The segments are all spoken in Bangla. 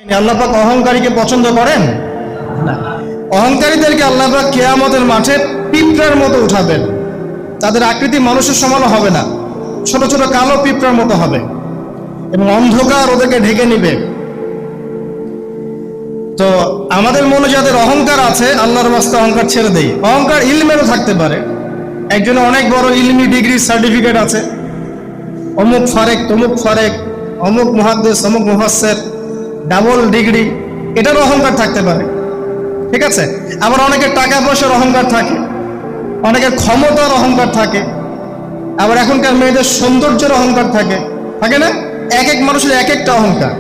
আল্লাহ পাক অহংকারীকে পছন্দ করেন না। অহংকারীদেরকে আল্লাহ পাক কিয়ামতের মাঠে পিঁপড়ার মতো উঠাবেন। তাদের আকৃতি মানুষের সমান হবে না, ছোট ছোট কালো পিঁপড়ার মতো হবে এবং অন্ধকার ওদেরকে ঢেকে নিবে। তো আমাদের মনে যাদের অহংকার আছে, আল্লাহর রাস্তা অহংকার ছেড়ে দেই। অহংকার ইলমেরও থাকতে পারে। একজনের অনেক বড় ইলমি ডিগ্রি সার্টিফিকেট আছে, অমুক ফারেক তমুক ফারেক, অমুক মুহাদ্দিস অমুক মুফাসসির, ডাবল ডিগ্রি, এটারও অহংকার থাকতে পারে, ঠিক আছে। আবার অনেকের টাকা পয়সার অহংকার থাকে, অনেকের ক্ষমতার অহংকার থাকে, আবার এখনকার মেয়েদের সৌন্দর্যের অহংকার থাকে, থাকে না? এক এক মানুষের এক একটা অহংকার।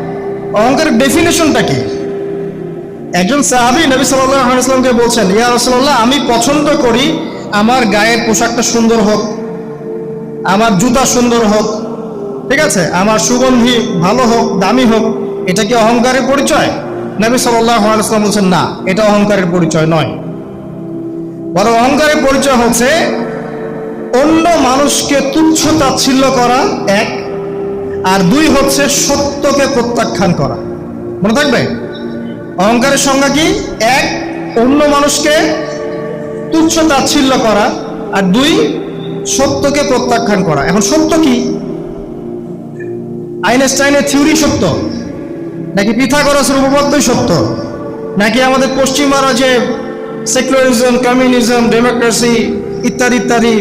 অহংকারের ডেফিনেশনটা কি? একজন সাহাবী নবী সাল্লাল্লাহু আলাইহি ওয়াসাল্লামকে বলছেন, ইয়া রাসূলুল্লাহ, আমি পছন্দ করি আমার গায়ের পোশাকটা সুন্দর হোক, আমার জুতা সুন্দর হোক, ঠিক আছে, আমার সুগন্ধি ভালো হোক, দামি হোক। এটা কি অহংকারের পরিচয়? নবী সাল্লাল্লাহু আলাইহি ওয়াসাল্লাম বলছেন, না, এটা অহংকারের পরিচয় নয়। বরং অহংকারের পরিচয় হচ্ছে অন্য মানুষকে তুচ্ছ তাচ্ছিল্য করা, এক, আর দুই হচ্ছে সত্যকে প্রত্যাখ্যান করা। মনে থাকবে, অহংকারের সংজ্ঞা কি? এক, অন্য মানুষকে তুচ্ছ তাচ্ছিল্য করা, আর দুই, সত্যকে প্রত্যাখ্যান করা। এখন সত্য কি? আইনস্টাইনের থিওরি সত্য, নাকি পিথাগোরাসের উপপাদ্যই সত্য, নাকি আমাদের পশ্চিমারা যে সেকুলারিজম, কমিউনিজম, ডেমোক্রেসি ইত্যাদি ইত্যাদি,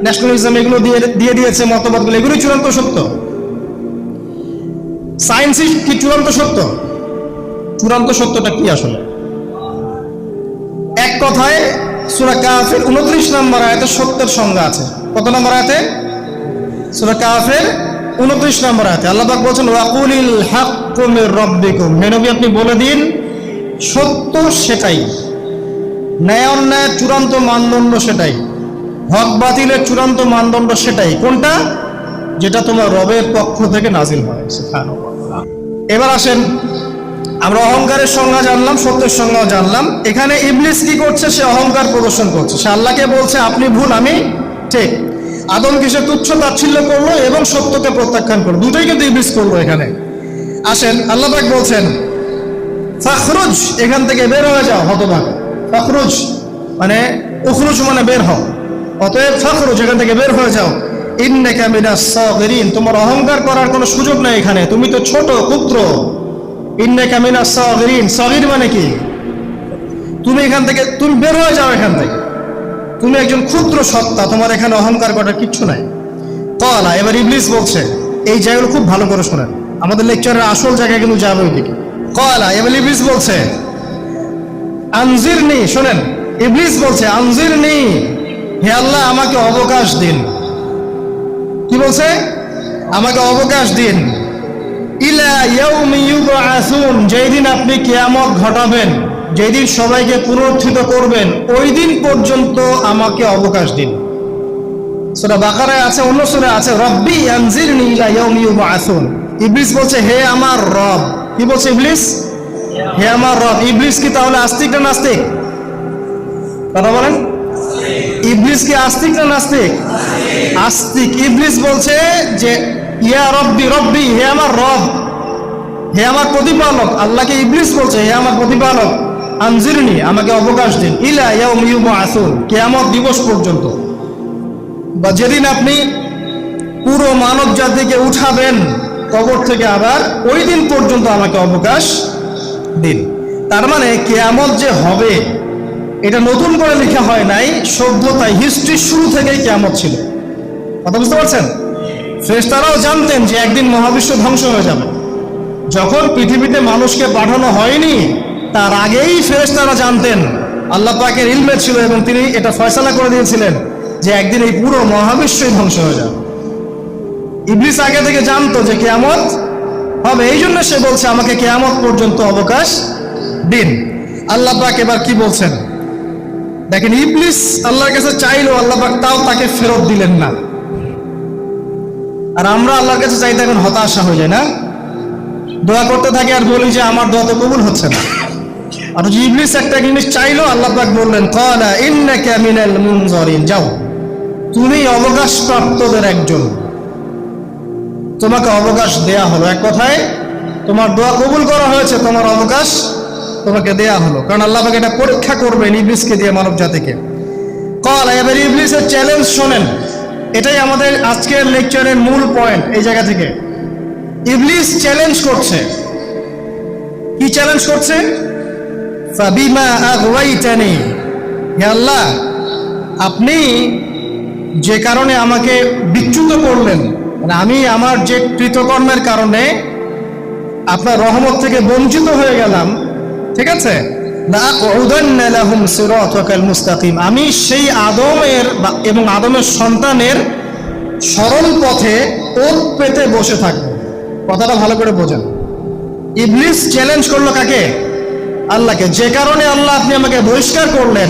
ন্যাশনালিজম, এগুলো দিয়ে দিয়েছে মতবাদগুলো, এগুলোই চূড়ান্ত সত্য? সায়েন্সই কি চূড়ান্ত সত্য? চূড়ান্ত সত্যটা কি আসলে? এক কথায় সূরা কাহফের 29 নম্বর আয়াতে সত্যের সংজ্ঞা আছে। কত নম্বর আয়াতে? সূরা কাহফের 29 নম্বর আয়াতে আল্লাহ পাক বলেন, ওয়াকুলিল হাক্কু মির রাব্বিকুম, হে নবী আপনি বলে দিন সত্য সেটাই, ন্যায় অন্যায়ের চূড়ান্ত মানদণ্ড সেটাই, হক বাতিলের চূড়ান্ত মানদণ্ড সেটাই। কোনটা? যেটা তোমার রবের পক্ষ থেকে নাজিল হয়। সুবহানাল্লাহ। এবার আসেন, আমরা অহংকারের সংজ্ঞা জানলাম, সত্যের সংজ্ঞাও জানলাম। এখানে ইবলিস কি করছে? সে অহংকার প্রদর্শন করছে। সে আল্লাহকে বলছে আপনি ভুল, আমি ঠিক। আদমকে সে তুচ্ছ তাচ্ছিল্য করলো এবং সত্যকে প্রত্যাখ্যান করলো, দুটোই কিন্তু ইবলিস করলো। এখানে আসেন, আল্লাহ পাক বলছেন ফাখরুজ, এখান থেকে বের হয়ে যাও হতভাগা। ফাখরুজ মানে উখরুজ মানে বের হও, অতএব ফাখরুজ, এখান থেকে বের হয়ে যাও। ইন্নাকা মিনাস সাগিরিন, তোমার অহংকার করার কোনো সুযোগ নেই এখানে, তুমি তো ছোট ক্ষুদ্র। ইন্নাকা মিনাস সাগিরিন, সাগির মানে কি? তুমি এখান থেকে, তুমি বের হয়ে যাও এখান থেকে, তুমি একজন ক্ষুদ্র সত্তা, তোমার এখানে অহংকার করার কিচ্ছু নাই। ক্বালা, এবার ইবলিস বলছে, এই জায়গাগুলো খুব ভালো করে শোনেন, আমাদের লেকচারের আসল জায়গায় কিন্তু যাবে ওইদিকে। ক্বালা, এবার ইবলিস বলছে আনজিরনি, শোনেন, ইবলিস বলছে আনজিরনি, হে আল্লাহ আমাকে অবকাশ দিন। কি বলছে? আমাকে অবকাশ দিন। ইলা ইয়াউমি ইউবআসুন, যেই দিন আপনি কিয়ামত ঘটাবেন, যেই দিন সবাইকে পুনরুত্থিত করবেন, ওই দিন পর্যন্ত আমাকে অবকাশ দিন। সূরা বাকারায় আছে, অন্য সূরায় আছে, রব্বি আনজিরনি ইলা ইয়াউমি ইউবআসুন। ইবলিস বলছে হে আমার রব। কি বলছে ইবলিস? হে আমার রব। ইবলিস কি তাহলে আস্তিক না নাস্তিক? কথা বলেন, ইবলিস কি আস্তিক না নাস্তিক? আস্তিক। ইবলিস বলছে যে ইয়া রব্বি রব্বি, হে আমার রব, হে আমার প্রতিপালক। আল্লাহকে ইবলিস বলছে হে আমার প্রতিপালক, আনজিরনি, আমাকে অবকাশ দিন, ইলা ইয়াউমি ইউবআসুন, কিয়ামত দিবস পর্যন্ত, বা যেদিন আপনি পুরো মানব জাতিকে উঠাবেন কবর থেকে, আবার ওই দিন পর্যন্ত আমাকে অবকাশ দিন। তার মানে কিয়ামত যে হবে এটা নতুন করে লেখা হয় নাই, সভ্যতায় হিস্ট্রির শুরু থেকেই কিয়ামত ছিল। কথা বুঝতে পারছেন? ফেরেশতারাও জানতেন যে একদিন মহাবিশ্ব ধ্বংস হয়ে যাবে। যখন পৃথিবীতে মানুষকে পাঠানো হয়নি তার আগেই ফেরেশতারা জানতেন, আল্লাহ পাকের ইলমে ছিল এবং তিনি এটা ফয়সালা করে দিয়েছিলেন যে একদিন এই পুরো মহাবিশ্বই ধ্বংস হয়ে যাবে। ইবলিস আগে থেকে জানতো যে কিয়ামত হবে, এই জন্য সে বলছে আমাকে কিয়ামত পর্যন্ত অবকাশ দিন। আল্লাহ পাক এবার কি বলছেন দেখেন, ইবলিস আল্লাহর কাছে চাইলো, আল্লাহ পাক তাও তাকে ফেরত দিলেন না। আর আমরা আল্লাহর কাছে চাইতে এখন হতাশা হয়ে যায় না, দোয়া করতে থাকি আর বলি যে আমার দোয়া তো কবুল হচ্ছে না। আর ইবলিস একটা জিনিস চাইলো, আল্লাহ পাক বললেন ক্বালা ইন্নাকা মিনাল মুনজারিন, যাও তুমি অবকাশপ্রাপ্তদের একজন, তোমাকে অবকাশ দেয়া হলো। এক কথায় তোমার দোয়া কবুল করা হয়েছে, তোমার অবকাশ তোমাকে দেয়া হলো। কারণ আল্লাহ পাক এটা পরীক্ষা করবেন ইবলিসকে দিয়ে, মানব জাতিকে। এবার ইবলিসের চ্যালেঞ্জ শোনেন, এটাই আমাদের আজকের লেকচারের মূল পয়েন্ট। এই জায়গা থেকে ইবলিস চ্যালেঞ্জ করছে। কি চ্যালেঞ্জ করছে? ফাবিমা আগওয়াইতানি, হে আল্লাহ, আপনি যে কারণে আমাকে বিচ্যুত করলেন, মানে আমি আমার যে কৃতকর্মের কারণে আপনার রহমত থেকে বঞ্চিত হয়ে গেলাম, ঠিক আছে, লাআকুদান্না লাহুম সিরাতাকাল মুস্তাকিম, আমি সেই আদমের এবং আদমের সন্তানের সরল পথে ওত পেতে বসে থাকব। কথাটা ভালো করে বোঝেন। ইবলিস চ্যালেঞ্জ করলো কাকে? আল্লাহকে। যে কারণে আল্লাহ আপনি আমাকে বহিষ্কার করলেন,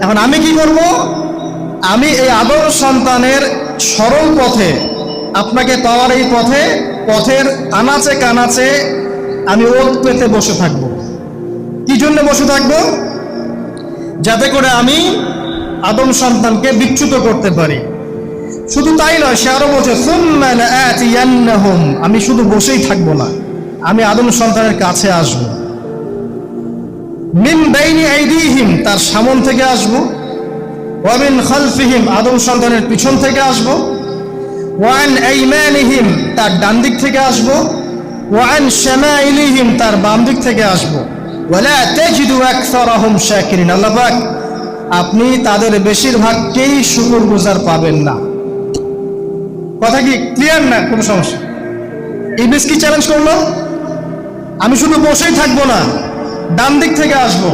এখন আমি কি করব? আমি এই আদম সন্তানের সরল পথে, আপনাকে পাওয়ার এই পথের আনাচে কানাচে আমি ওত পেতে বসে থাকব। কি জন্য বসে থাকব? যাতে করে আমি আদম সন্তানকে বিচ্যুত করতে পারি। শুধু তাই নয়, সে আরো বলছে সুম্মা লাআতিয়ান্নাহুম, আমি শুধু বসেই থাকবো না, আমি আদম সন্তানের কাছে আসব। মিন বাইনি আইদিহিম, তার সামন থেকে আসব। ওয়া মিন খালফিহিম, আদম সন্তানের পিছন থেকে আসব। ওয়া আন আইমানিহিম, তার ডান দিক থেকে আসব। ওয়া আন শামাইলিহিম, তার বাম দিক থেকে আসব। ওয়ালা তাজিদু আকসারাহুম শাকিরিন, আল্লাহ পাক আপনি তাদের বেশিরভাগকেই শুকরগুজার পাবেন না। কথা কি ক্লিয়ার না? কোনো সমস্যা? ইবলিস কি চ্যালেঞ্জ করলো? আমি শুধু বসেই থাকবো না, ডান দিক থেকে আসব,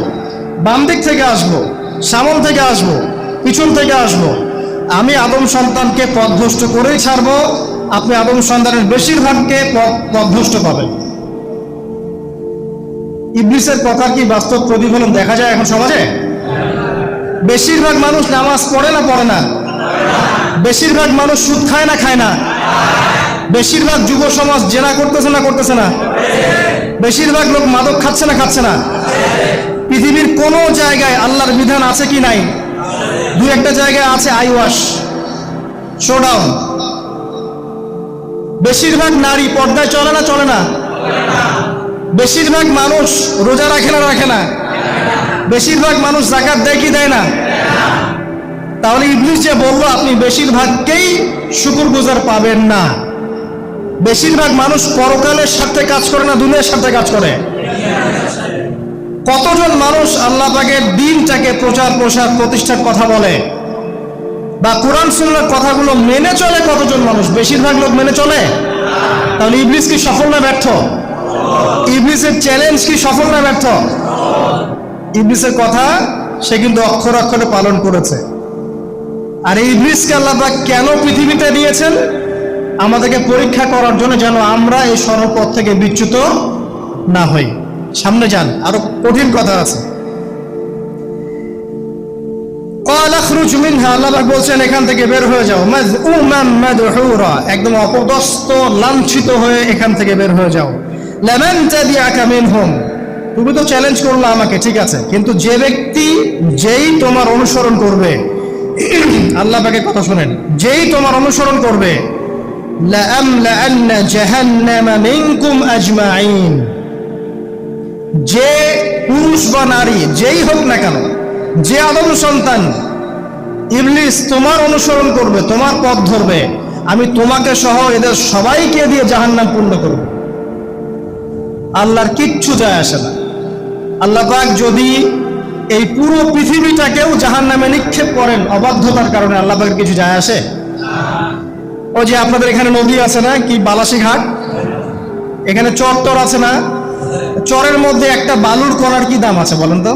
বাম দিক থেকে আসব, সামন থেকে আসব, পিছন থেকে আসব। আমি আদম সন্তানকে পথভ্রষ্ট করেই ছাড়বো, আপনি আদম সন্তানের বেশিরভাগকে পথভ্রষ্ট পাবেন। ইবলিসের কথার কি বাস্তব প্রতিফলন দেখা যায় এখন সমাজে? বেশিরভাগ মানুষ নামাজ পড়ে না পড়ে না? বেশিরভাগ মানুষ সুদ খায় না খায় না? বেশিরভাগ যুব সমাজ জেনা করতেছে না করতেছে না? বেশিরভাগ লোক মাদক খাচ্ছে না খাচ্ছে না? পৃথিবীর কোন জায়গায় আল্লাহর বিধান আছে কি নাই? দু একটা জায়গায় আছে আইওয়াশ, শোডাউন। বেশিরভাগ নারী পর্দায় চলে না চলে না? বেশিরভাগ মানুষ রোজা রাখে না রাখে না? বেশিরভাগ মানুষ যাকাত দেয় কি দেয় না? তাহলে ইবলিস যে বললো আপনি বেশিরভাগকেই শুকরগুজার পাবেন না। বেশিরভাগ মানুষ পরকালের সাথে কাজ করে না দুনিয়ার সাথে কাজ করে? কতজন মানুষ আল্লাহ পাকের দ্বীনটাকে প্রচার প্রসার প্রতিষ্ঠার কথা বলে বা কোরআন সুন্নাহর কথাগুলো মেনে চলে? কতজন মানুষ? বেশিরভাগ লোক মেনে চলে। তাহলে ইবলিস কি সফল না ব্যর্থ? ইবলিসের চ্যালেঞ্জ কি সফল না ব্যর্থ? ইবলিসের কথা সে কিন্তু অক্ষর অক্ষরে পালন করেছে। আর এই ইবলিসকে আল্লাহ পাক কেন পৃথিবীতে দিয়েছেন? আমাদেরকে পরীক্ষা করার জন্য, যেন আমরা এই সরল পথ থেকে বিচ্যুত না হই। সামনে যান, আরো কঠিন কথা আছে। আল্লাহ পাক বলছেন এখান থেকে বের হয়ে যাও, মাযউমান মাদহুরা, একদম অপদস্থ লাঞ্ছিত হয়ে এখান থেকে বের হয়ে যাও। লামান তাবিআকা মিনহুম, তুমি তো চ্যালেঞ্জ করলে আমাকে, ঠিক আছে, কিন্তু যে ব্যক্তি যেই তোমার অনুসরণ করবে, আল্লাহ পাকের কথা শুনেন, যেই তোমার অনুসরণ করবে, লাআমলাআন্না জাহান্নামা মিনকুম আজমাইন, যে পুরুষ বা নারী যেই হোক না কেন, যে আদম সন্তান ইবলিস তোমার অনুসরণ করবে, তোমার পথ ধরবে, আমি তোমাকে সহ এদের সবাইকে দিয়ে জাহান্নাম পূর্ণ করব। আল্লাহর কিচ্ছু যায় আসে না। আল্লাহ পাক যদি এই পুরো পৃথিবীটাকেও জাহান্নামে নিক্ষেপ করেন অবাধ্যতার কারণে, আল্লাহ পাকের কিছু যায় আসে? ও যে আপনাদের এখানে নদী আছে না, কি বালাসী ঘাট, এখানে চর আছে না? চরের মধ্যে একটা বালুর কণার কি দাম আছে বলেন তো?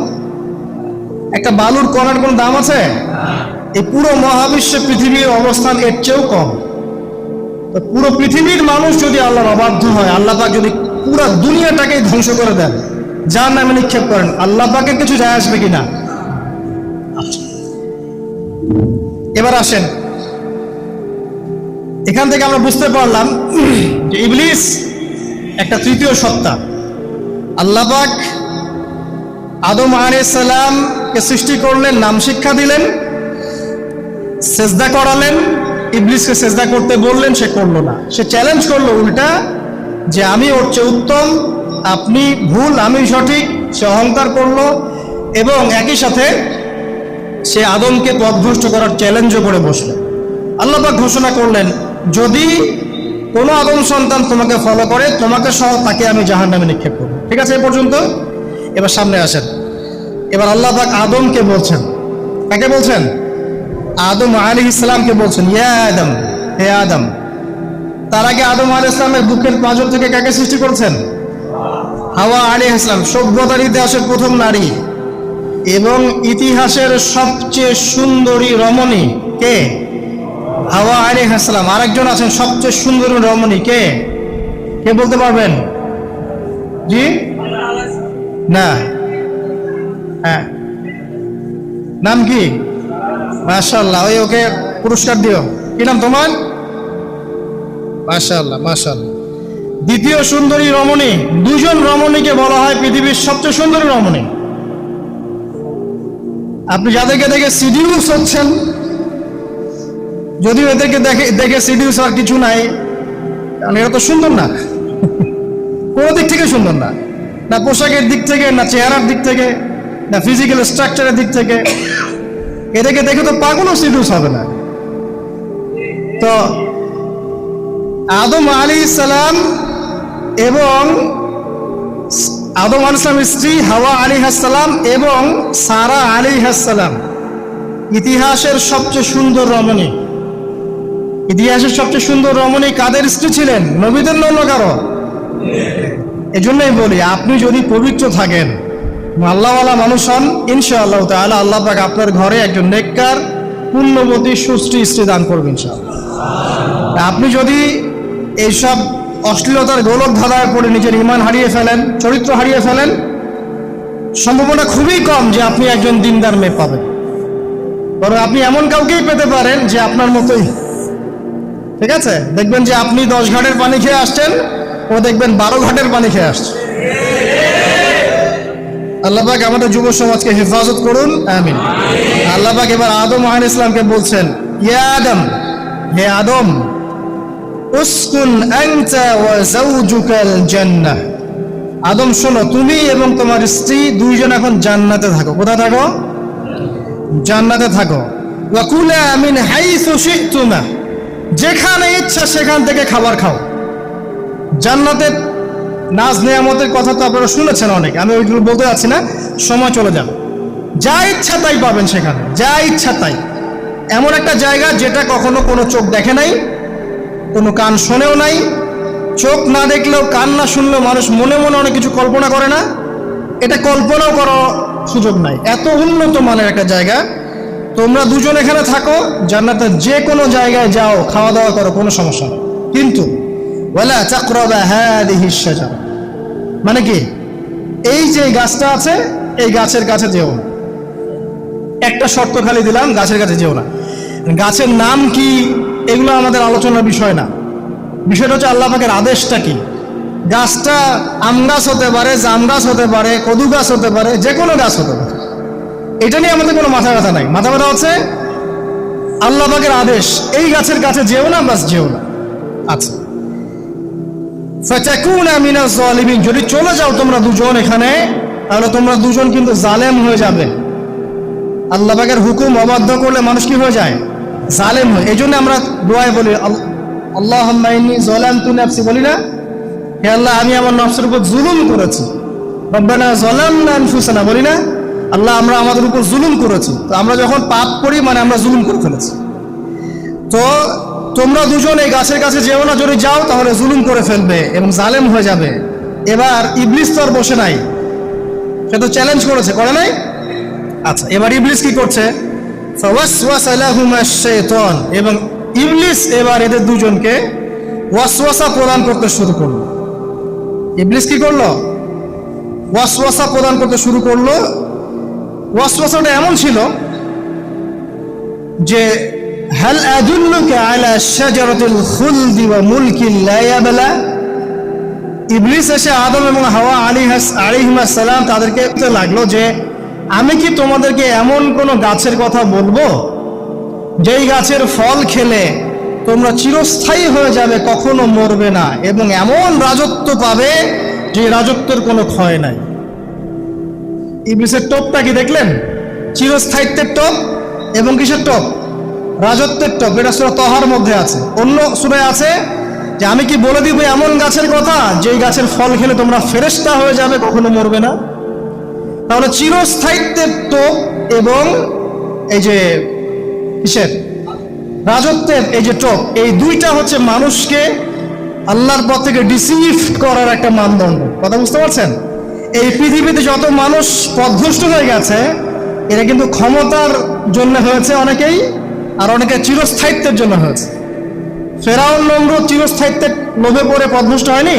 একটা বালুর কণার কোন দাম আছে? এই পুরো মহাবিশ্বে পৃথিবীর অবস্থান এর চেয়েও কম। তো পুরো পৃথিবীর মানুষ যদি আল্লাহর অবাধ্য হয়, আল্লাহ পাক যদি পুরো দুনিয়াটাকে ধ্বংস করে দেন, জাহান্নামে নিক্ষেপ করেন, আল্লাহ পাকের কিছু যায় আসবে কিনা? এবার আসেন, এখান থেকে আমরা বুঝতে পারলাম যে ইবলিস একটা তৃতীয় সত্তা। আল্লাহ পাক আদম আলাইহিস সালামকে সৃষ্টি করলেন, নাম শিক্ষা দিলেন, সেজদা করালেন, ইবলিসকে সেজদা করতে বললেন, সে করলো না। সে চ্যালেঞ্জ করলো উল্টা যে আমি ওর চেয়ে উত্তম, আপনি ভুল আমি সঠিক। সে অহংকার করলো এবং একই সাথে সে আদমকে পথভ্রষ্ট করার চ্যালেঞ্জও করে বসলো। আল্লাহ পাক ঘোষণা করলেন, যদি কোনো আদম সন্তান তোমাকে ফলো করে, তোমাকে সহ তাকে আমি জাহান্নামে নিক্ষেপ করবো। ঠিক আছে, এ পর্যন্ত। এবার সামনে আসেন। এবার আল্লাহ পাক আদমকে বলছেন, কাকে বলছেন? আদম আলাইহিস সালামকে বলছেন, ইয়া আদম, হে আদম। তার আগে আদম আলাইহিস সালামের বুকের পাঁজর থেকে কাকে সৃষ্টি করেছেন? হাওয়া আলাইহিস সালাম, সভ্যতার ইতিহাসের প্রথম নারী এবং ইতিহাসের সবচেয়ে সুন্দরী রমণী কে? হাওয়া আলাইহিস সালাম। আরেকজন আছেন সবচেয়ে সুন্দরী রমণী, কে? কে বলতে পারবেন? জি না, হ্যাঁ, নাম কি? মাশাআল্লাহ, ওই ওকে পুরস্কার দিও। কি নাম তোমার? মাশাআল্লাহ, মাশাআল্লাহ। দ্বিতীয় সুন্দরী রমণী, দুজন রমণীকে বলা হয় পৃথিবীর সবচেয়ে সুন্দরী রমণী। আপনি যাদেরকে দেখে সিডিউস হচ্ছেন, যদিও এদেরকে দেখে সিডিউস আর কিছু নাই, কারণ এরা তো সুন্দর না, কোনো দিক থেকে সুন্দর না, না পোশাকের দিক থেকে, না চেহারার দিক থেকে, না ফিজিক্যাল স্ট্রাকচারের দিক থেকে। এদেরকে দেখে তো পাগলও সিডিউস হবে না। তো আদম আলাইহিস সালাম এবং আদম আলাইহিস সালামের স্ত্রী হাওয়া আলাইহিস সালাম এবং সারা আলাইহিস সালাম ইতিহাসের সবচেয়ে সুন্দর রমণী। ইতিহাসের সবচেয়ে সুন্দর রমণী কাদের স্ত্রী ছিলেন? নবীদের অন্য কারো? এজন্যই বলি, আপনি যদি পবিত্র থাকেন, আল্লাহওয়ালা মানুষ হন, ইনশাআল্লাহ তাআলা আল্লাহ পাক আপনার ঘরে একজন নেককার পুণ্যবতী সুশ্রী স্ত্রী দান করবেন ইনশাআল্লাহ। আপনি যদি এইসব অশ্লীলতার গোলক ধাঁধায় পড়ে নিজের ঈমান হারিয়ে ফেলেন, চরিত্র হারিয়ে ফেলেন, সম্ভাবনা খুবই কম যে আপনি একজন দিনদার মেয়ে পাবেন। বরং আপনি এমন কাউকেই পেতে পারেন যে আপনার মতোই। ঠিক আছে, দেখবেন যে আপনি 10 ঘাটের পানি খেয়ে আসছেন, ও দেখবেন 12 ঘাটের পানি খেয়ে আসছে। আল্লাহ পাক আমাদের যুব সমাজকে হেফাজত করুন, আমিন। আল্লাহ পাক এবার আদম আলাইহিস সালামকে বলছেন, ইয়া আদম, হে আদম, উসকুন আনতা ওয়া যাওজুকাল জান্নাহ। আদম শোনো, তুমি এবং তোমার স্ত্রী দুইজন এখন জান্নাতে থাকো। কোথায় থাকো? জান্নাতে থাকো। ওয়া কুলা মিন হাইসু শি'তুমা, যেখানে ইচ্ছা সেখান থেকে খাবার খাও। জান্নাতের নাজ নেয়ামতের কথা তো আপনারা শুনেছেন অনেক, আমি ওইগুলো বলতে যাচ্ছি না, সময় চলে যাবে। যা ইচ্ছা তাই পাবেন সেখানে, যা ইচ্ছা তাই। এমন একটা জায়গা যেটা কখনো কোনো চোখ দেখে নাই, কোনো কান শোনেও নাই। চোখ না দেখলেও, কান না শুনলেও মানুষ মনে মনে অনেক কিছু কল্পনা করে না, এটা কল্পনাও করার সুযোগ নাই। এত উন্নত মানের একটা জায়গা। তোমরা দুজন এখানে থাকো, জান্নাতের যে কোনো জায়গায় যাও, খাওয়া দাওয়া করো, কোনো সমস্যা নেই। কিন্তু ওয়ালা তাকরাবা হাদিহিশ শাজারা, মানে কি? এই যে গাছটা আছে, এই গাছের কাছে যেও না। একটা শর্ত খালি দিলাম, গাছের কাছে যেও না। গাছের নাম কি এগুলো আমাদের আলোচনার বিষয় না। বিষয়টা হচ্ছে আল্লাহ পাকের আদেশটা কি। গাছটা আম গাছ হতে পারে, জাম গাছ হতে পারে, কদু গাছ হতে পারে, যে কোনো গাছ হতে পারে। এটা নিয়ে আমাদের কোনো মাথা ব্যথা নাই। মাথা ব্যথা হচ্ছে আল্লাহ পাকের আদেশ, এই গাছের কাছে যেও না, বাস যেও না। আচ্ছা, ফাতাকুনা মিনাজ জালিমিন, যদি চলে যাও তোমরা দুজন এখানে, তাহলে তোমরা দুজন কিন্তু জালেম হয়ে যাবে। আল্লাহ পাকের হুকুম অবাধ্য করলে মানুষ কি হয়ে যায়? জালেম হয়। এই জন্য আমরা দোয়ায় বলি, আল্লাহুম্মা ইন্নী যালামতু নাফসি, বলি না? হে আল্লাহ, আমি আমার নফসের উপর জুলুম করেছি। রব্বানা যালামনা আনফুসানা, বলি না? আল্লাহ, আমরা আমাদের উপর জুলুম করেছি। তো আমরা যখন পাপ করি, মানে আমরা জুলুম করে ফেলেছি। তো তোমরা দুজন এই গাছের কাছে যেও না, যদি যাও তাহলে জুলুম করে ফেলবে এবং জালেম হয়ে যাবে। এবার ইবলিস তো আর বসে নাই, সে তো চ্যালেঞ্জ করেছে, করে নাই? আচ্ছা, এবার ইবলিস কি করছে? ফাওয়াসওয়াসা লাহুমাশ শাইতান, এবং ইবলিস এবার এদের দুজনকে ওয়াসওয়াসা প্রদান করতে শুরু করলো। ইবলিস কি করলো? ওয়াসওয়াসা প্রদান করতে শুরু করলো। ওয়াসওয়াসাটা এমন ছিল যে, হাল আদুল্লুকা আলা শাজারাতিল খুলদি ওয়া মুলকিন লা ইয়াবলা। ইবলিস এসে আদম এবং হাওয়া আলাইহিস সালাম তাদেরকে লাগলো যে, আমি কি তোমাদেরকে এমন কোন গাছের কথা বলবো যেই গাছের ফল খেলে তোমরা চিরস্থায়ী হয়ে যাবে, কখনো মরবে না, এবং এমন রাজত্ব পাবে যে রাজত্বের কোনো ক্ষয় নাই। ইবলিসের টোপটা কি দেখলেন? চিরস্থায়িত্বের টোপ এবং কিসের টোপ? রাজত্বের টোপ। এটা সূরা তহার মধ্যে আছে। অন্য সূরায় আছে যে আমি কি বলে দিব এমন গাছের কথা যেই গাছের ফল খেলে তোমরা ফেরেশতা হয়ে যাবে, কখনো মরবে না। তাহলে চিরস্থায়িত্বের টোপ এবং এই যে কিসের? রাজত্বের এই যে টোপ, এই দুইটা হচ্ছে মানুষকে আল্লাহর পথ থেকে ডিসিভ করার একটা মানদণ্ড। কথা বুঝতে পারছেন? এই পৃথিবীতে যত মানুষ পথভ্রষ্ট হয়ে গেছে, এরা কিন্তু ক্ষমতার জন্য হয়েছে অনেকেই, আর অনেকে চিরস্থায়িত্বের জন্য হয়েছে। ফেরাউন নমরুদ চিরস্থায়িত্বের লোভে পড়ে পথভ্রষ্ট হয়নি?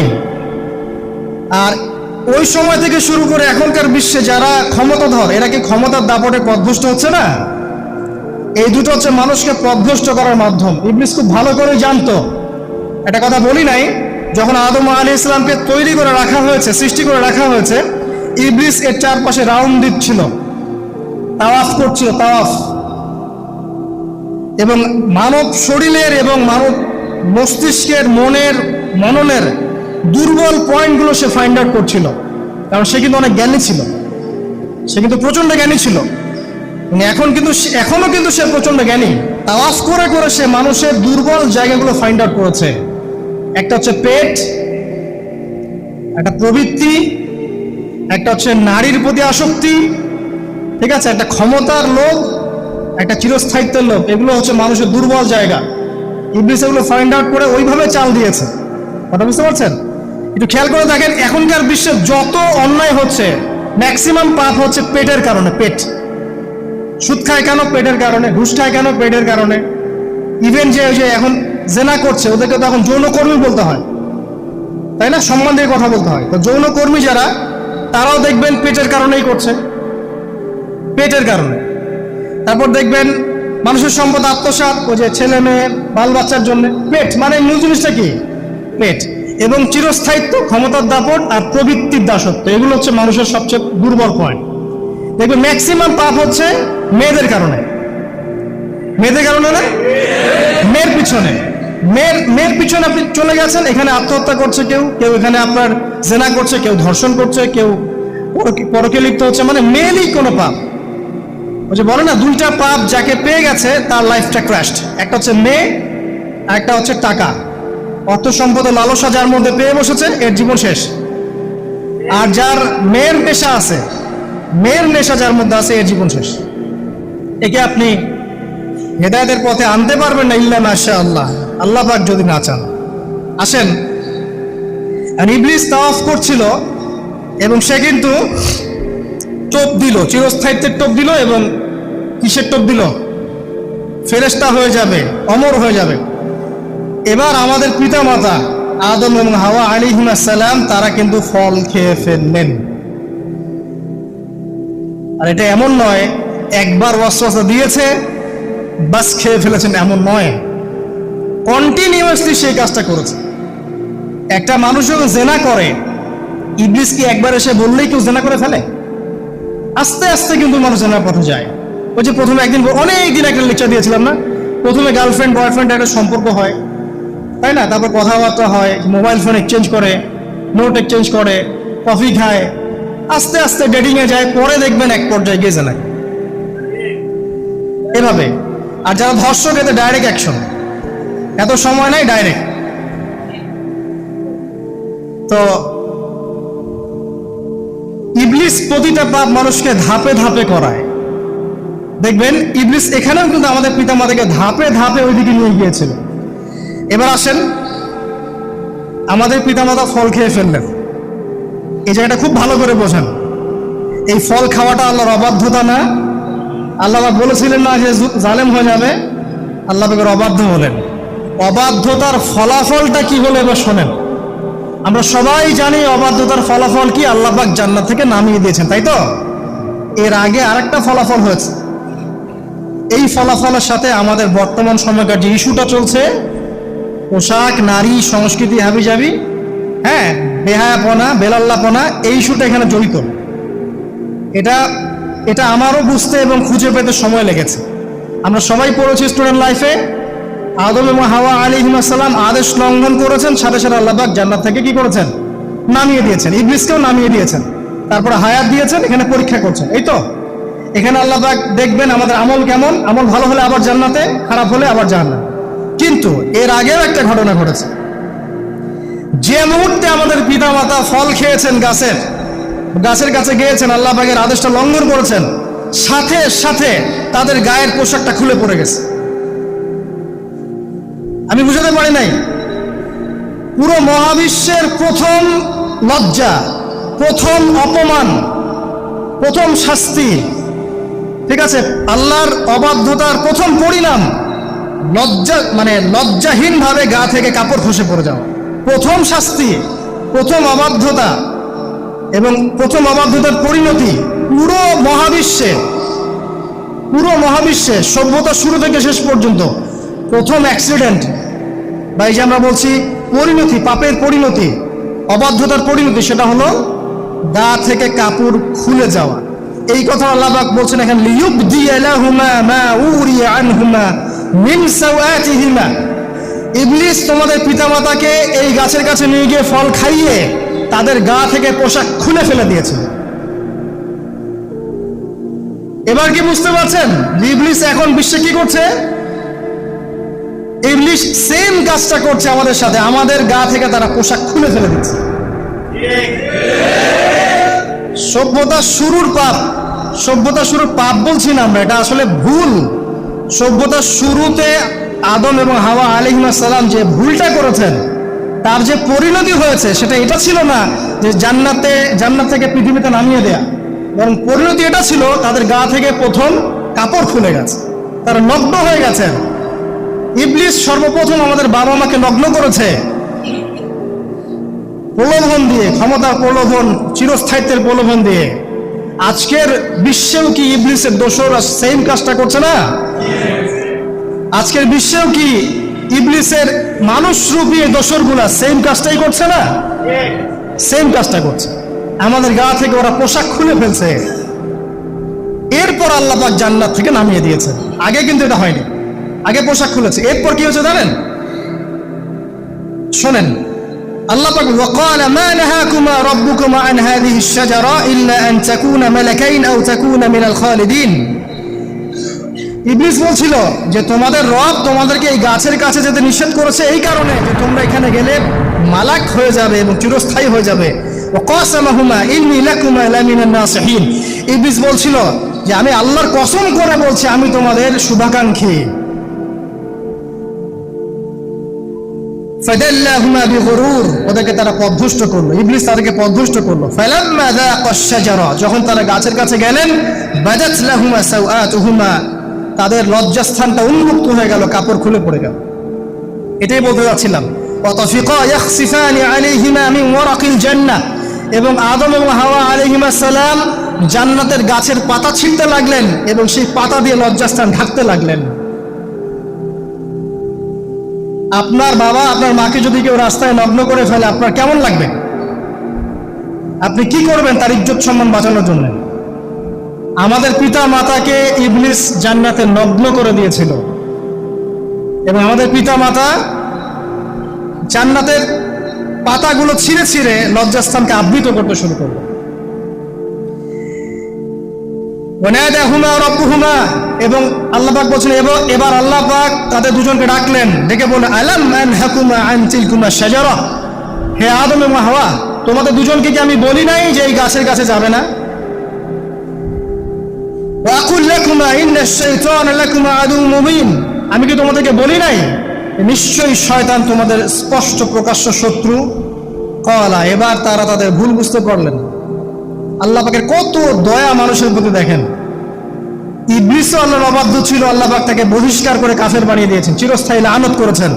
আর ওই সময় থেকে শুরু করে এখনকার বিশ্বে যারা ক্ষমতাধর, এরা কি ক্ষমতার দাপটে পথভ্রষ্ট হচ্ছে না? এই দুটো হচ্ছে মানুষকে পথভ্রষ্ট করার মাধ্যম। ইবলিস খুব ভালো করে জানতো। একটা কথা বলি নাই, যখন আদম আলাইহিস সালামকে তৈরি করে রাখা হয়েছে, সৃষ্টি করে রাখা হয়েছে, ইবলিস এর চারপাশে রাউন্ড দিচ্ছিল, তাওয়াফ করছিল, তাওয়াফ। এবং মানব শরীরের এবং মানব মস্তিষ্কের, মনের, মননের দুর্বল পয়েন্টগুলো সে ফাইন্ড আউট করছিল। কারণ সে কিন্তু অনেক জ্ঞানী ছিল, সে কিন্তু প্রচন্ড জ্ঞানী ছিল। এখনো কিন্তু সে প্রচন্ড জ্ঞানী। তাওয়াফ করে করে সে মানুষের দুর্বল জায়গাগুলো ফাইন্ড আউট করেছে। একটা হচ্ছে পেট, একটা প্রবৃত্তি, একটা হচ্ছে নারীর প্রতি আসক্তি, ঠিক আছে, একটা ক্ষমতার লোভ, একটা চিরস্থায়িত্বের লোভ। এগুলো হচ্ছে মানুষের দুর্বল জায়গা। ইবলিস এগুলো ফাইন্ড আউট করে ওইভাবে চাল দিয়েছে। কথা বুঝতে পারছেন? একটু খেয়াল করে দেখেন, এখনকার বিশ্বে যত অন্যায় হচ্ছে, ম্যাক্সিমাম পাপ হচ্ছে পেটের কারণে। পেট। সুদ খায় কেন? পেটের কারণে। ঘুষ খায় কেন? পেটের কারণে। ইভেন যে এখন জেনা করছে, ওদেরকে তো এখন যৌনকর্মী বলতে হয়, তাই না? সম্মান দিয়ে কথা বলতে হয়। তো যৌনকর্মী যারা, তারাও দেখবেন পেটের কারণেই করছে, পেটের কারণে। তারপর দেখবেন মানুষের সম্পদ আত্মসাৎ, ওই যে ছেলে মেয়ে বাল বাচ্চার জন্য। পেট মানে মূল জিনিসটা কি? পেট। এবং চিরস্থায়িত্ব, ক্ষমতার দাপট আর প্রবৃত্তির দাসত্ব, এগুলো হচ্ছে মানুষের সবচেয়ে দুর্বল পয়েন্ট। দেখবেন ম্যাক্সিমাম পাপ হচ্ছে মেয়েদের কারণে। মেয়েদের কারণে না, মেয়ের পিছনে। মেয়ের পিছনে আপনি চলে গেছেন, এখানে আত্মহত্যা করছে কেউ, কেউ এখানে আপনার জেনা করছে, কেউ ধর্ষণ করছে, কেউ পরকে লিপ্ত হচ্ছে। মানে মেয়েরই কোনো পাপ। ওই যে বলে না, দুইটা পাপ যাকে পেয়ে গেছে তার লাইফটা ক্র্যাশড। একটা হচ্ছে মেয়ে, আর একটা হচ্ছে টাকা। অর্থ সম্পদের লালসা যার মধ্যে পেয়ে বসেছে, এর জীবন শেষ। আর যার মেয়ের নেশা আছে, মেয়ের নেশা যার মধ্যে আছে, এর জীবন শেষ। একে আপনি হেদায়েতের পথে আনতে পারবেন না ইল্লা মাশাআল্লাহ, আল্লাহ পাক যদি না চান। আসেন, আর ইবলিস তাওয়াফ করছিল এবং সে কিন্তু টোপ দিল, চিরস্থায়িত্বের টোপ দিল। এবং কিসের টোপ দিল? ফেরেশতা হয়ে যাবে, অমর হয়ে যাবে। এবার আমাদের পিতা মাতা আদম এবং হাওয়া আলাইহিস সালাম, তারা কিন্তু ফল খেয়ে ফেললেন। আর এটা এমন নয় একবার ওয়াসওয়াসা দিয়েছে বাস খেয়ে ফেলেছেন, এমন নয়। কন্টিনিউয়াসলি সেই কাজটা করেছে। একটা মানুষ যখন জেনা করে, ইবলিস কি একবার এসে বললেই কেউ জেনা করে ফেলে? আস্তে আস্তে কিন্তু মানুষ জেনার পথে যায়। ওই যে প্রথমে একদিন, অনেক দিন একটা লেকচার দিয়েছিলাম না, প্রথমে গার্লফ্রেন্ড বয়ফ্রেন্ড একটা সম্পর্ক হয়, তাই না? তারপর কথাবার্তা হয়, মোবাইল ফোন এক্সচেঞ্জ করে, নোট এক্সচেঞ্জ করে, কফি খায়, আস্তে আস্তে ডেটিংয়ে যায়, পরে দেখবেন এক পর্যায়ে গিয়ে জেনায়। এভাবে। আর যারা ধর্ষক, এতে ডাইরেক্ট অ্যাকশন, এত সময় নাই, ডাইরেক্ট। তো ইবলিস প্রতিটা পাপ মানুষকে ধাপে ধাপে করায়। দেখবেন ইবলিস এখানেও কিন্তু আমাদের পিতামাতাকে ধাপে ধাপে ওইদিকে নিয়ে গিয়েছিল। এবার আসেন, আমাদের পিতামাতা ফল খেয়ে ফেললেন, এই জায়গাটা খুব ভালো করে বোঝেন। এই ফল খাওয়াটা আল্লাহর অবাধ্যতা না। আল্লাহ বলেছিলেন না যে জালেম হয়ে যাবে, আল্লাহ পাকের অবাধ্য হলেন। অবাধ্যতার ফলাফলটা কি হলো এবার শোনেন। আমরা সবাই জানি অবাধ্যতার ফলাফল কি, আল্লাহ পাক জান্নাত থেকে নামিয়ে দিয়েছেন, তাই তো? এর আগে আরেকটা ফলাফল হয়েছে। এই ফলাফলের সাথে আমাদের বর্তমান সময়কার যে ইস্যুটা চলছে, পোশাক, নারী, সংস্কৃতি, হাবিজাবি, হ্যাঁ, বেহায়াপনা, বেলাল্লাপনা, এই ইস্যুটা এখানে জড়িত। এটা আমারও বুঝতে এবং খুঁজে পেতে সময় লেগেছে। আমরা সবাই পড়েছি স্টুডেন্ট লাইফে আদম এবং হাওয়া আলাইহিস সালাম আদেশ লঙ্ঘন করেছেন, সাথে সাথে আল্লাহ পাক জান্নাত থেকে কি করেছেন? নামিয়ে দিয়েছেন। ইবলিসকেও নামিয়ে দিয়েছেন, তারপরে হায়াত দিয়েছেন, এখানে পরীক্ষা করছেন। এই তো এখানে আল্লাহ পাক দেখবেন আমাদের আমল কেমন, আমল ভালো হলে আবার জান্নাতে, খারাপ হলে আবার জাহান্নামে। কিন্তু এর আগেও একটা ঘটনা ঘটেছে। যে মুহূর্তে আমাদের পিতামাতা ফল খেয়েছেন, গাছের কাছে গিয়েছেন, আল্লাহ পাকের আদেশটা লঙ্ঘন করেছেন, সাথে সাথে তাদের গায়ের পোশাকটা খুলে পড়ে গেছে। আমি বুঝাতে পারি নাই, পুরো মহাবিশ্বের প্রথম লজ্জা, প্রথম অপমান, প্রথম শাস্তি, ঠিক আছে, আল্লাহর অবাধ্যতার প্রথম পরিণাম লজ্জাহীন ভাবে গা থেকে কাপড় খসে পড়ে যাওয়া। প্রথম শাস্তি, প্রথম অবাধ্যতা, এবং প্রথম অবাধ্যতার পরিণতি পুরো মহাবিশ্বে সভ্যতা শুরু থেকে শেষ পর্যন্ত প্রথম অ্যাক্সিডেন্ট, বা এই যে আমরা বলছি পরিণতি, পাপের পরিণতি, অবাধ্যতার পরিণতি, সেটা হলো গা থেকে কাপড় খুলে যাওয়া। এই কথা আল্লাহ পাক বলছেন এখানে, লিয়ুবদিয়া লাহুমা মা উরিয়া আনহুমা মিন সাওয়াতিহিমা। ইবলিস তোমাদের পিতামাতাকে এই গাছের কাছে নিয়ে গিয়ে ফল খাইয়ে তাদের গা থেকে পোশাক খুলে ফেলে দিয়েছে। এবার কি বুঝতে পারছেন ইবলিস এখন বিশ্বে কি করছে? ইবলিস সেম কাজটা করছে আমাদের সাথে, আমাদের গা থেকে তারা পোশাক খুলে ফেলে দিচ্ছে। সভ্যতার শুরুর পাপ বলছি না আমরা, এটা আসলে ভুল। সভ্যতার শুরুতে আদম এবং হাওয়া আলাইহিস সালাম যে ভুলটা করেছেন, তার যে পরিণতি হয়েছে সেটা এটা ছিল না যে জান্নাত থেকে পৃথিবীতে নামিয়ে দেয়া, বরং পরিণতি এটা ছিল তাদের গা থেকে প্রথম কাপড় খুলে গেছে, তারা নগ্ন হয়ে গেছেন। ইবলিস সর্বপ্রথম আমাদের বাবা মাকে নগ্ন করেছে প্রলোভন দিয়ে, ক্ষমতার প্রলোভন, চিরস্থায়িত্বের প্রলোভন দিয়ে। আজকের বিশ্বেও কি ইবলিসের দোসররা সেম কাজটা করছে না? আজকের বিশ্বেও কি ইবলিসের মানুষরূপী দোসরগুলা সেম কাজটাই করছে না? সেম কাজটা করছে। আমাদের গা থেকে ওরা পোশাক খুলে ফেলছে, এরপর আল্লাহ পাক জান্নাত থেকে নামিয়ে দিয়েছে। আগে কিন্তু এটা হয়নি, আগে পোশাক খুলেছে। এরপর কি হয়েছে জানেন? শোনেন, আল্লাহ পাক ওয়াকালা মা নাহাকুমা রাব্বুকুমা আন হাযিহি আশ-শাজারা ইল্লা আন তাকুনা মালাকাইন আও তাকুনা মিনাল খালিদিন। ইবলিস বলছিল যে তোমাদের রব তোমাদেরকে এই গাছের কাছে যেতে নিষেধ করেছে এই কারণে যে তোমরা এখানে গেলে মালাক হয়ে যাবে এবং চিরস্থায়ী হয়ে যাবে। ওয়াকাসামাহুমা ইন্নী লাকুমা লামিনান নাসিহিন। ইবলিস বলছিল যে আমি আল্লাহর কসম করে বলছি আমি তোমাদের শুভাকাঙ্ক্ষী। ফাদাল্লাহুমা বিগুরুর, ওদেরকে তারা পথভ্রষ্ট করলো, ইবলিস তাদেরকে পথভ্রষ্ট করলো। ফালাম্মা যাকাশ শাজারা, যখন তারা গাছের কাছে গেলেন, বাদাত লাহুমা সাওআতুহুমা, তাদের লজ্জাস্থানটা উন্মুক্ত হয়ে গেল, কাপড় খুলে পড়ে গেল। এটাই বলতে যাচ্ছিলাম। ওয়াতাফিকা ইয়াখসিফানি আলাইহিমা মিন ওয়ারাকিল জান্নাহ, এবং আদম এবং হাওয়া আলাইহিস সালাম জান্নাতের গাছের পাতা ছিঁড়তে লাগলেন এবং সেই পাতা দিয়ে লজ্জাস্থান ঢাকতে লাগলেন। আপনার বাবা আপনার মাকে যদি কেউ রাস্তায় নগ্ন করে ফেলে আপনার কেমন লাগবে? আপনি কি করবেন তার ইজ্জত সম্মান বাঁচানোর জন্য? আমাদের পিতা মাতাকে ইবলিস জান্নাতে নগ্ন করে দিয়েছিল এবং আমাদের পিতা মাতা জান্নাতের পাতাগুলো ছিঁড়ে ছিঁড়ে লজ্জাস্থানকে আবৃত করতে শুরু করলো। ওয়ানাদাহুমা রাব্বুহুমা, এবং আল্লাহ পাক বলছেন এবার আল্লাহ পাক তাদের দুজনকে ডাকলেন, ডেকে বললেন আলাম আনহাকুমা আন তিলকুমা শাজারা, হে আদম এবং হাওয়া তোমাদের দুজনকে কি আমি বলি নাই যে এই গাছের কাছে যাবে না? ওয়া আকুল লাকুমা ইন্নাশ শাইতানা লাকুমা আদুউম মুবিন, আমি কি তোমাদেরকে বলি নাই নিশ্চয়ই শয়তান তোমাদের স্পষ্ট প্রকাশ্য শত্রু? ক্বালা, এবার তারা তাদের ভুল বুঝতে পারলেন। আল্লাহ পাকের কত দয়া মানুষের প্রতি দেখেন। ইবলিসও আল্লাহর অবাধ্য ছিল, আল্লাহ পাক তাকে বহিষ্কার করে কাফের বানিয়ে দিয়েছেন, চিরস্থায়ী লানত করেছেন।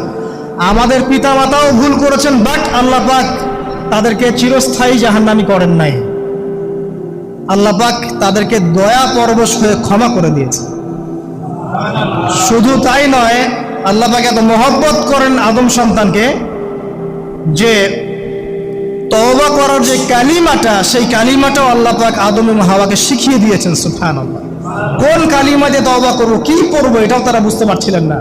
আমাদের পিতামাতাও ভুল করেছেন, বাট আল্লাহ পাক তাদেরকে চিরস্থায়ী জাহান্নামী করেন নাই। আল্লাহ পাক তাদেরকে দয়া পরবশ হয়ে ক্ষমা করে দিয়েছে। শুধু তাই নয়, আল্লাহ পাক এত মহব্বত করেন আদম সন্তানকে যে তওবা করার যে কালিমাটা, সেই কালিমাটাও আল্লাহ পাক আদম এবং হাওয়াকে শিখিয়ে দিয়েছেন। সুবহানাল্লাহ। কোন কালিমা দিয়ে তওবা করবো, কি পড়বো, এটাও তারা বুঝতে পারছিলেন না।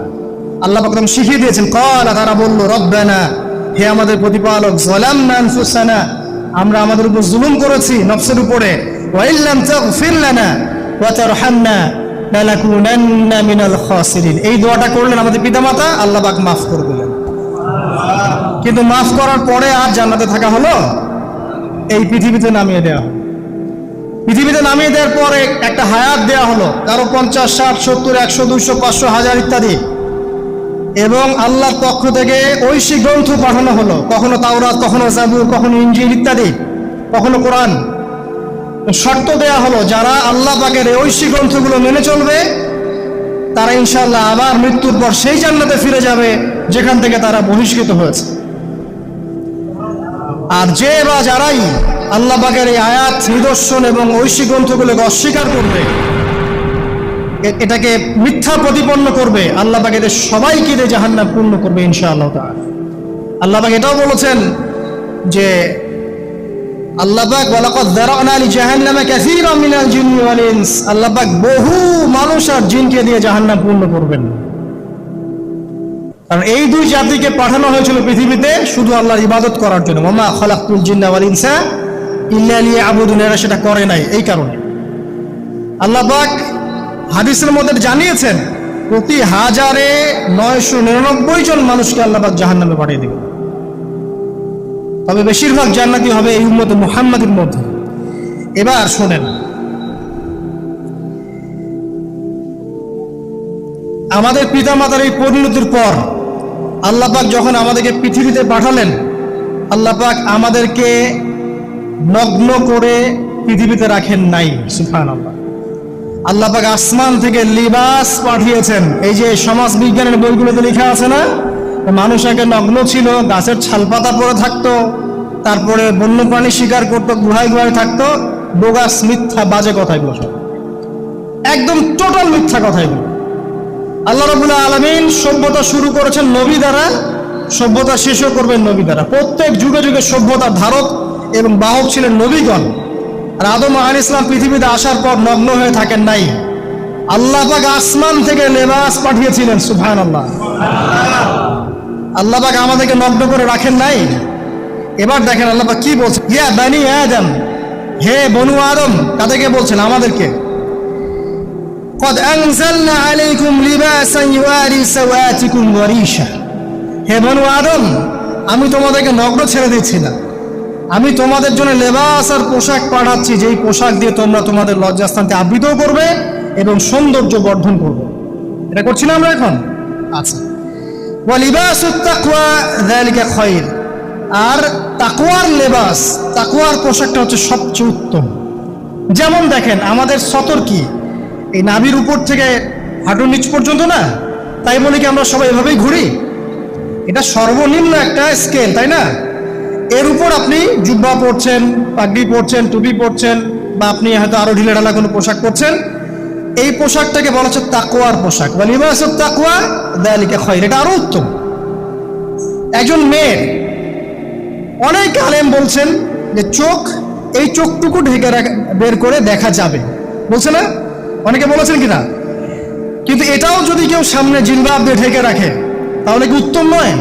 আল্লাহ পাক একদম শিখিয়ে দিয়েছেন। ক্বালা, তারা বলল, রব্বানা, হে আমাদের প্রতিপালক, যালামনা আনফুসানা, আমরা আমাদের উপর জুলুম করেছি, নফসের উপরে, ওয়া ইল্লাম তাগফির লানা ওয়া তারহামনা লানাকুনান্না মিনাল খাসিরিন। এই দোয়াটা করলেন আমাদের পিতামাতা, আল্লাহ পাক মাফ করে দিলেন। কিন্তু মাফ করার পরে আর জান্নাতে থাকা হলো? এই পৃথিবীতে নামিয়ে দেওয়া হলো। পৃথিবীতে নামিয়ে দেওয়ার পরে একটা হায়াত দেওয়া হলো, কারো 50, 60, 70, 100, 200, 500, 1000 ইত্যাদি। এবং আল্লাহর পক্ষ থেকে ঐশী গ্রন্থ পাঠানো হলো, কখনো তাওরাত, কখনো জাবুর, কখনো ইনজিল ইত্যাদি, কখনো কোরআন। শর্ত দেয়া হলো, যারা আল্লাহ পাকের ঐশী গ্রন্থগুলো মেনে চলবে তারা ইনশাআল্লাহ আবার মৃত্যুর পর সেই জান্নাতে ফিরে যাবে যেখান থেকে তারা বহিষ্কৃত হয়েছে। আর যে বা যারাই আল্লাহ পাকের এই আয়াত, নিদর্শন এবং ঐশী গ্রন্থগুলোকে অস্বীকার করবে, এটাকে মিথ্যা প্রতিপন্ন করবে, আল্লাহ পাক এদের সবাইকে দিয়ে জাহান্নাম পূর্ণ করবে ইনশাআল্লাহ তাআলা। আল্লাহ পাক এটাও বলেছেন যে আল্লাহ পাক ওয়ালাকাদ যারানা লিজাহান্নামা কাসীরাম মিনাল জিন্নি ওয়াল ইনস, আল্লাহ পাক বহু মানুষ আর জিনকে দিয়ে জাহান্নাম পূর্ণ করবেন। কারণ এই দুই জাতিকে পাঠানো হয়েছিল পৃথিবীতে শুধু আল্লাহর ইবাদত করার জন্য। ওয়ামা খালাকতুল জিন্না ওয়াল ইনসা ইল্লা লিয়াবুদুন, এরা সেটা করে নাই। এই কারণে আল্লাহ পাক হাদিসের মধ্যে জানিয়েছেন প্রতি 1099 জন মানুষকে আল্লাহ পাক জাহান্নামে পাঠিয়ে দিবেন। তবে বেশিরভাগ জান্নাতি হবে এই উম্মত মুহাম্মাদের মধ্যে। এবার শোনেন, আমাদের পিতামাতার এই পরিণতির পর আল্লাহ পাক যখন আমাদেরকে পৃথিবীতে পাঠালেন, আল্লাহ পাক আমাদেরকে নগ্ন করে পৃথিবীতে রাখেন নাই। সুবহানাল্লাহ। আল্লাহ পাক আসমান থেকে লিবাস পাঠিয়েছেন। এই যে সমাজ বিজ্ঞানের বইগুলোতে লেখা আছে না, মানুষ আগে নগ্ন ছিল, গাছের ছালপাতা পরে থাকতো, তারপরে বন্যপ্রাণী শিকার করতো, গুহায় গুহায় থাকতো। বোগাস, মিথ্যা, বাজে কথা এগুলো সব, একদম টোটাল মিথ্যা কথা এগুলো। আল্লাহ রাব্বুল আলামিন সভ্যতা শুরু করেছেন নবী দ্বারা, সভ্যতা শেষও করবেন নবী দ্বারা। প্রত্যেক যুগে যুগে সভ্যতার ধারক এবং বাহক ছিলেন নবীগণ। আর আদম আলাইহিস সালাম পৃথিবীতে আসার পর নগ্ন হয়ে থাকেন নাই। আল্লাহ পাক আসমান থেকে লেবাস পাঠিয়েছিলেন। সুবহানাল্লাহ। আল্লাহ পাক আমাদেরকে নগ্ন করে রাখেন নাই। এবার দেখেন আল্লাহ পাক কি বলছেন, ইয়া বানি আদম, হে বনু আদম। কাদেরকে বলছেন? আমাদেরকে। قد أنزلنا عليكم لباسا يواري سوآتكم وريشا, হে বনু আদম, আমি তোমাদেরকে নগ্ন ছেড়ে দিচ্ছি না, আমি তোমাদের জন্য লেবাস আর পোশাক পাঠাচ্ছি, যেই পোশাক দিয়ে তোমরা তোমাদের লজ্জাস্থানকে আবৃত করবে এবং সৌন্দর্য বর্ধন করবে। এটা করছি না আমরা এখন? আচ্ছা। ওয়া লিবাসুত তাকওয়া যালিকা খায়র, আর তাকওয়ার লেবাস, তাকওয়ার পোশাকটা হচ্ছে সবচেয়ে উত্তম। যেমন দেখেন আমাদের সতর কি এই নাভির উপর থেকে হাঁটুর নিচ পর্যন্ত না, তাই বলে কি আমরা সবাই এভাবেই ঘুরি? এটা সর্বনিম্ন একটা স্কেল, তাই না? এর উপর আপনি জুব্বা পরছেন, পাগড়ি পরছেন, টুপি পরছেন, বা আপনি হয়তো আরো ঢিলে ঢালা কোনো পোশাক পরছেন, এই পোশাকটাকে বলা হচ্ছে তাকওয়ার পোশাক। বা লিবাসুত তাকওয়া যালিকা খায়র, এটা আরো উত্তম। একজন মেয়ের, অনেক আলেম বলছেন যে চোখ, এই চোখটুকু ঢেকে বের করে দেখা যাবে, বলছে না? অনেকে বলেছেন কিনা? কিন্তু এটাও যদি কেউ সামনে জিলবাব দিয়ে ঢেকে রাখে তাহলে কি উত্তম নয়?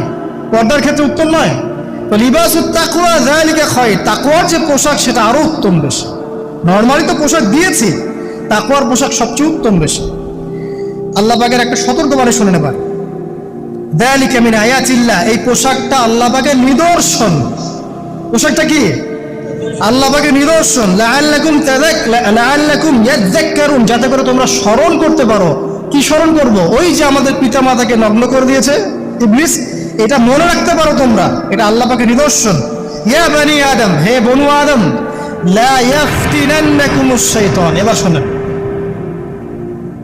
পর্দার ক্ষেত্রে উত্তম নয়? তো লিবাসুত তাকওয়া যালিকা খায়র, তাকওয়ার যে পোশাক সেটা আরো উত্তম বেশি। নরমালি তো পোশাক দিয়েছি, তাকওয়ার পোশাক সবচেয়ে উত্তম বেশি। আল্লাহ পাকের একটা সতর্কবাণী শুনে নেবার, যালিকা মিন আয়াতিল্লাহ, এই পোশাকটা আল্লাহ পাকের নিদর্শন। পোশাকটা কি? আল্লাহ পাকের নিদর্শন। লাআল্লাকুম ইয়াযাক্কারুন, যাতে করে তোমরা স্মরণ করতে পারো। কি স্মরণ করব? ওই যে আমাদের পিতা মাতাকে নগ্ন করে দিয়েছে ইবলিস, এটা মনে রাখতে পারো তোমরা, এটা আল্লাহ পাকের নিদর্শন। ইয়া বানি আদম, হে বনু আদম, লা ইয়াফতিনান্নাকুমুশ শাইতান। এবার শোনেন,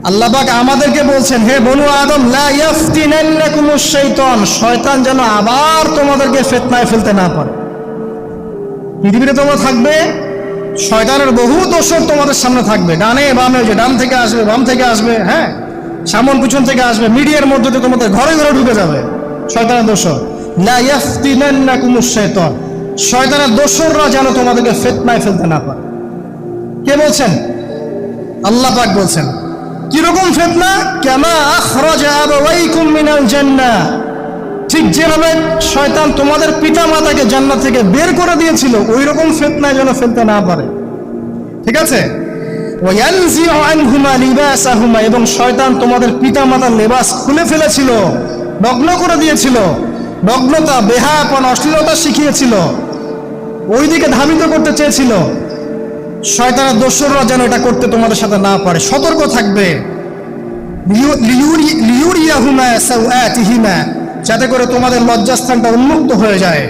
আল্লাহ পাক আমাদেরকে বলছেন, হে বনু আদম, লা ইয়াফতিনান্নাকুমুশ শাইতান, শয়তান যেন আবার তোমাদেরকে ফিতনায় ফেলতে না পারে। পৃথিবীতে তোমরা থাকবে, শয়তানের বহু দোসর তোমাদের সামনে থাকবে, ডানে বামে, যে ডান থেকে আসবে, বাম থেকে আসবে, হ্যাঁ, সামন পিছন থেকে আসবে, মিডিয়ার মধ্যে দিয়ে তোমাদের ঘরে ঘরে ঢুকে যাবে শয়তানের দোসর। লা ইয়াফতিনান্নাকুমুশ শাইতান, শয়তানের দোসররা যেন তোমাদেরকে ফিতনায় ফেলতে না পারে। কে বলছেন? আল্লাহ পাক বলছেন। কিরকম ফিতনা? কামা আখরাজা আবাওয়াইকুম মিনাল জান্নাহ, ঠিক যেভাবে শয়তান তোমাদের পিতা মাতাকে জান্নাত থেকে বের করে দিয়েছিল, ওই রকম ফিতনায় যেন ফেলতে না পারে। ঠিক আছে? ওয়ায়ানজিউ আনহুমা লিবাসাহুমা, এবং শয়তান তোমাদের পিতা মাতার লেবাস খুলে ফেলেছিল, নগ্ন করে দিয়েছিল, নগ্নতা, বেহায়াপন, অশ্লীলতা শিখিয়েছিল, ওইদিকে ধাবিত করতে চেয়েছিল। শয়তানের দোসররা যেন এটা করতে তোমাদের সাথে না পারে, সতর্ক থাকবে। লিউরিয়াহুমা সাওআতিহিমা, যাতে করে তোমাদের লজ্জাস্থানটা উন্মুক্ত হয়ে যায়।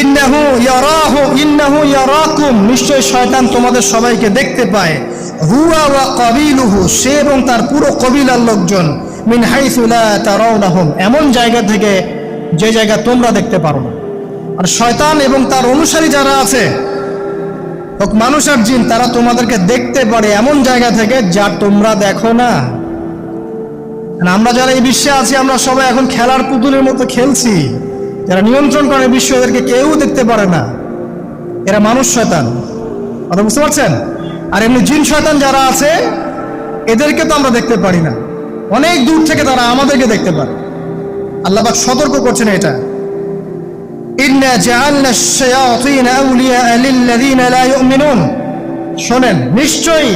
ইন্নাহু ইয়ারাকুম, নিশ্চয় শয়তান তোমাদের সবাইকে দেখতে পায়। হুয়া ওয়া কাবিলুহু, সে এবং তার পুরো কবিলার লোকজন। মিন হাইসু লা তারাউনাহুম, এমন জায়গা থেকে যে জায়গা তোমরা দেখতে পারো না। আর শয়তান এবং তার অনুসারী যারা আছে, হোক মানুষ আর জিন, তারা তোমাদেরকে দেখতে পারে এমন জায়গা থেকে যা তোমরা দেখো না। আমরা যারা এই বিশ্বে আছি, আমরা সবাই এখন খেলার পুতুলের মতো খেলছি। যারা নিয়ন্ত্রণ করে বিশ্ব, এদেরকে কেউ দেখতে পারে না। এরা মানুষ শয়তান, কথা বুঝতে পারছেন? আর এমনি জিন শয়তান যারা আছে, এদেরকে তো আমরা দেখতে পারি না, অনেক দূর থেকে তারা আমাদেরকে দেখতে পারে। আল্লাহ পাক সতর্ক করছেন এটা। ইন্না জাআলনা আশ-শায়াতিনা আউলিয়া লিল্লাযিনা লা ইউমিনুন, শোনেন, নিশ্চয়ই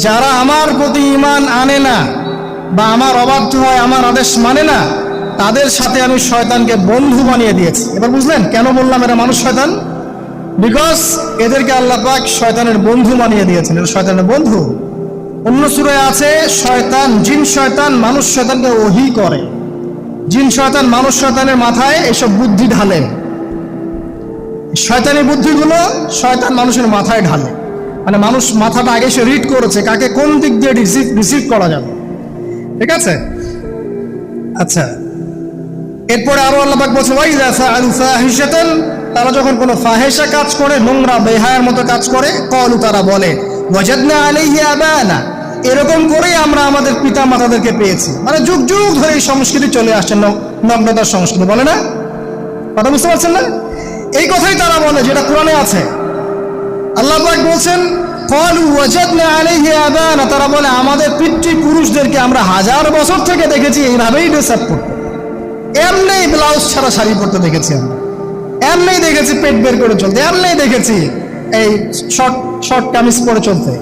যারা আমার প্রতি ঈমান আনে না বা আমার অবাধ্য হয়, আমার আদেশ মানে না, তাদের সাথে আমি শয়তানকে বন্ধু বানিয়ে দিয়েছি। এবার বুঝলেন কেন বললাম এরা মানুষ শয়তান? বিকজ এদেরকে আল্লাহ পাক শয়তানের বন্ধু বানিয়ে দিয়েছেন, এরা শয়তানের বন্ধু। অন্য সূরায় আছে, শয়তান, জিন শয়তান মানুষ শয়তানকে ওহী করে। জিন শয়তান মানুষ শয়তানের মাথায় এসব বুদ্ধি ঢালে, শয়তানি বুদ্ধিগুলো শয়তান মানুষের মাথায় ঢালে। মানে মানুষ মাথাটা আগে সে রিড করেছে, কাকে কোন দিক দিয়ে রিসিভ করা যাবে। ঠিক আছে? আচ্ছা, এরপরে আরো আল্লাহ পাক বলছে, ওয়াইযা ফাআলু ফাহিশাতান, তারা যখন কোনো ফাহেশা কাজ করে, নোংরা বেহায়ার মতো কাজ করে, ক্বালু, তারা বলে, ওয়াজাদনা আলাইহি আবানা, এরকম করেই আমরা আমাদের পিতা মাতাদেরকে পেয়েছি। মানে যুগ যুগ ধরে এই সংস্কৃতি চলে আসছে, নগ্নতার সংস্কৃতি, বলে না? কথা বুঝতে পারছেন না? এই কথাই তারা বলে, যেটা কোরআনে আছে। আল্লাহ পাক বলছেন, ক্বালু ওয়াজাদনা আলাইহি আবানা, তারা বলে আমাদের পিতৃপুরুষদেরকে আমরা হাজার বছর থেকে দেখেছি এইভাবেই ড্রেস আপ করতে, এমনি ব্লাউজ ছাড়া শাড়ি পরতে দেখেছি আমরা, এমনি দেখেছি পেট বের করে চলতে, এমনি দেখেছি এই শর্ট কামিজ পরে চলতে।